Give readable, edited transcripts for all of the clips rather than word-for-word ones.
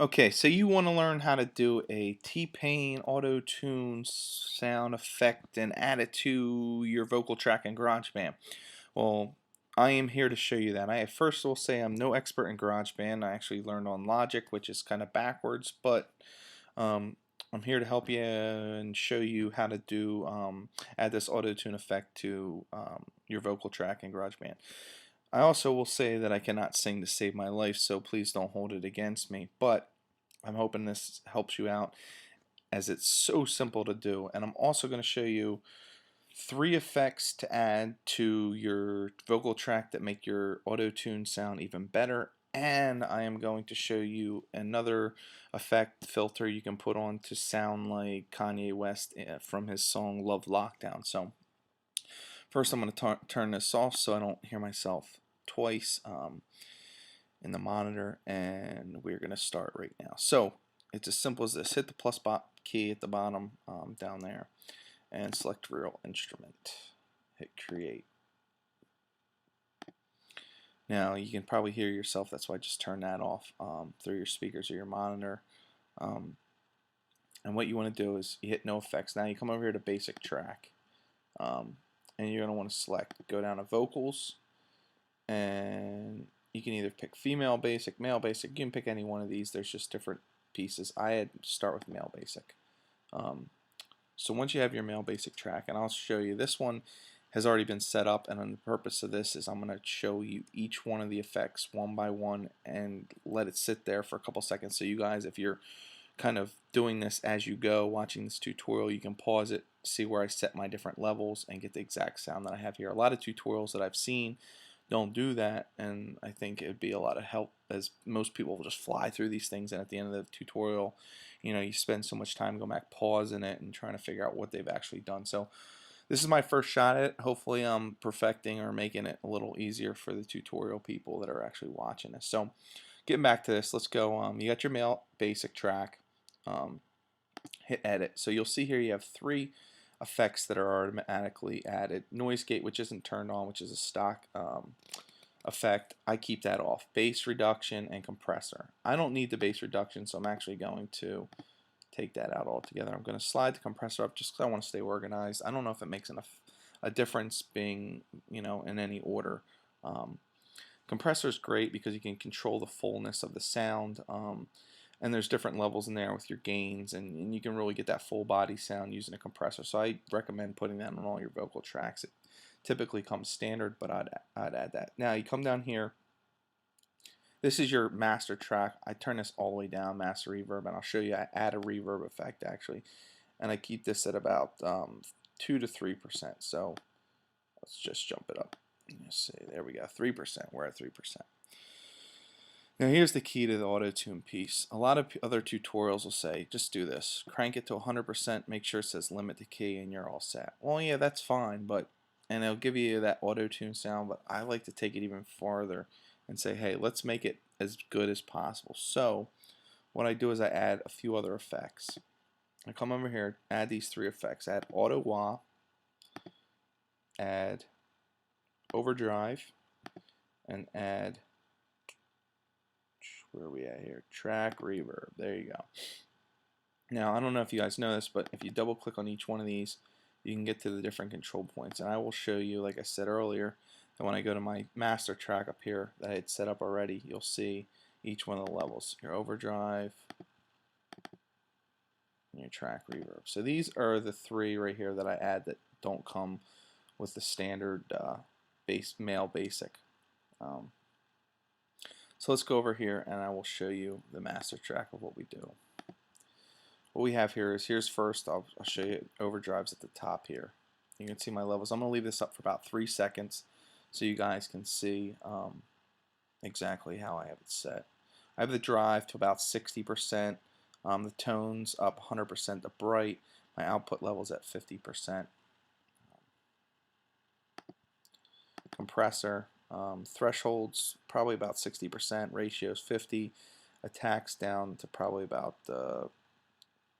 Okay, so you want to learn how to do a T-Pain auto-tune sound effect and add it to your vocal track in GarageBand. Well, I am here to show you that. I first will say I'm no expert in GarageBand. I actually learned on Logic, which is kind of backwards, but um, I'm here to help you and show you how to do add this auto-tune effect to your vocal track in GarageBand. I also will say that I cannot sing to save my life, so please don't hold it against me. But I'm hoping this helps you out as it's so simple to do. And I'm also going to show you 3 effects to add to your vocal track that make your auto-tune sound even better. And I am going to show you another effect filter you can put on to sound like Kanye West from his song Love Lockdown. So first I'm going to turn this off so I don't hear myself twice in the monitor, and we're going to start right now. So it's as simple as this. Hit the plus key at the bottom down there and select Real Instrument. Hit Create. Now you can probably hear yourself, that's why I just turned that off through your speakers or your monitor. And what you want to do is you hit No Effects. Now you come over here to Basic Track, and you're going to want to select, go down to Vocals, and you can either pick female basic, male basic. You can pick any one of these. There's just different pieces. I had start with male basic. So once you have your male basic track, and I'll show you, this one has already been set up, and the purpose of this is I'm going to show you each one of the effects one by one and let it sit there for a couple seconds. So you guys, if you're kind of doing this as you go, watching this tutorial, you can pause it, see where I set my different levels, and get the exact sound that I have here. A lot of tutorials that I've seen don't do that, and I think it would be a lot of help, as most people will just fly through these things, and at the end of the tutorial, you know, you spend so much time going back, pausing it, and trying to figure out what they've actually done. So this is my first shot at it. Hopefully I'm perfecting or making it a little easier for the tutorial people that are actually watching this. So getting back to this, let's go. You got your male basic track. Hit edit. So you'll see here you have 3 effects that are automatically added. Noise gate, which isn't turned on, which is a stock effect. I keep that off. Bass reduction and compressor. I don't need the bass reduction, so I'm actually going to take that out altogether. I'm going to slide the compressor up just because I want to stay organized. I don't know if it makes a difference being, you know, in any order. Compressor is great because you can control the fullness of the sound. And there's different levels in there with your gains, and you can really get that full body sound using a compressor. So I recommend putting that on all your vocal tracks. It typically comes standard, but I'd add that. Now you come down here. This is your master track. I turn this all the way down, master reverb, and I'll show you I add a reverb effect actually. And I keep this at about 2 to 3%. So let's just jump it up. Let's see, there we go, 3%. We're at 3%. Now here's the key to the auto-tune piece. A lot of other tutorials will say, just do this. Crank it to 100%, make sure it says limit the key, and you're all set. Well, yeah, that's fine, and it'll give you that auto-tune sound, but I like to take it even farther and say, hey, let's make it as good as possible. So what I do is I add a few other effects. I come over here, add these 3 effects. Add auto wah, add overdrive, and add, where are we at here? Track reverb. There you go. Now, I don't know if you guys know this, but if you double click on each one of these, you can get to the different control points. And I will show you, like I said earlier, that when I go to my master track up here that I had set up already, you'll see each one of the levels. Your overdrive, and your track reverb. So these are the 3 right here that I add that don't come with the standard male basic. So let's go over here and I will show you the master track of what we do. What we have here is, here's first, I'll show you overdrives at the top here. You can see my levels. I'm going to leave this up for about 3 seconds so you guys can see exactly how I have it set. I have the drive to about 60%, the tones up 100% to bright, my output levels at 50%. Compressor, thresholds probably about 60%, ratios 50, attacks down to probably about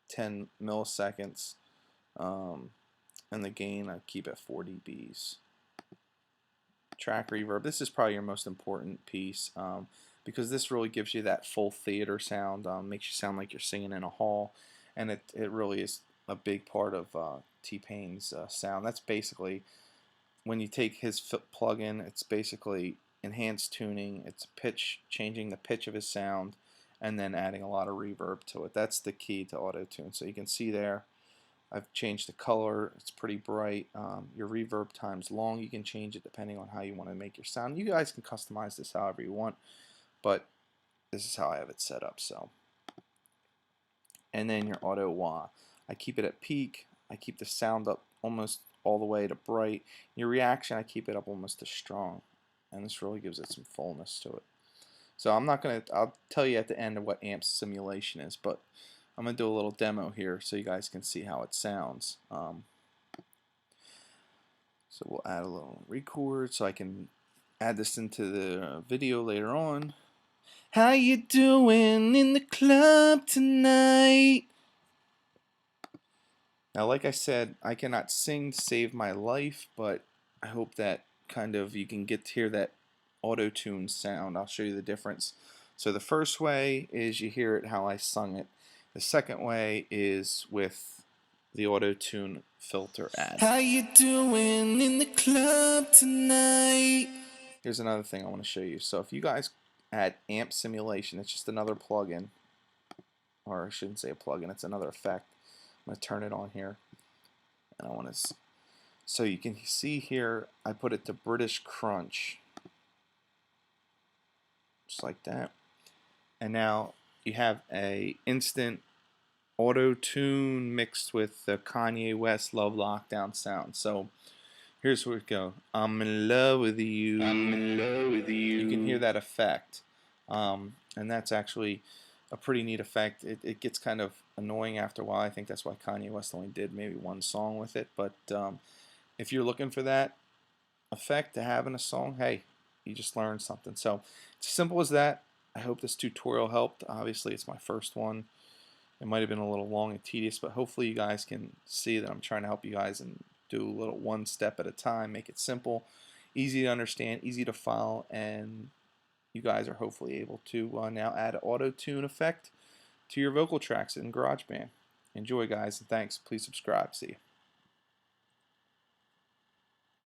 10 milliseconds, and the gain I keep at 4 dBs. Track reverb, this is probably your most important piece because this really gives you that full theater sound, makes you sound like you're singing in a hall, and it really is a big part of T-Pain's sound. That's basically, when you take his plugin, it's basically enhanced tuning, it's pitch, changing the pitch of his sound, and then adding a lot of reverb to it. That's the key to auto-tune. So you can see there, I've changed the color, it's pretty bright. Your reverb time's long, you can change it depending on how you want to make your sound. You guys can customize this however you want, but this is how I have it set up. So, and then your auto wah, I keep it at peak, I keep the sound up almost all the way to bright. Your reaction, I keep it up almost to strong, and this really gives it some fullness to it. So I'll tell you at the end of what amp simulation is, but I'm gonna do a little demo here so you guys can see how it sounds. So we'll add a little record so I can add this into the video later on. How you doing in the club tonight? Now, like I said, I cannot sing to save my life, but I hope that kind of you can get to hear that auto-tune sound. I'll show you the difference. So the first way is you hear it how I sung it. The second way is with the auto-tune filter add. How you doing in the club tonight? Here's another thing I want to show you. So if you guys add amp simulation, it's just another plugin, or I shouldn't say a plugin, it's another effect. I'm going to turn it on here, and I want to, so you can see here I put it to British Crunch, just like that, and now you have a instant auto tune mixed with the Kanye West Love Lockdown sound. So here's where we go. I'm in love with you. I'm in love with you. You can hear that effect, and that's actually a pretty neat effect. It gets kind of annoying after a while. I think that's why Kanye West only did maybe one song with it. But if you're looking for that effect to have in a song, hey, you just learned something. So it's as simple as that. I hope this tutorial helped. Obviously, it's my first one. It might have been a little long and tedious, but hopefully you guys can see that I'm trying to help you guys and do a little one step at a time, make it simple, easy to understand, easy to follow, and you guys are hopefully able to now add an auto-tune effect to your vocal tracks in GarageBand. Enjoy, guys, and thanks. Please subscribe. See you.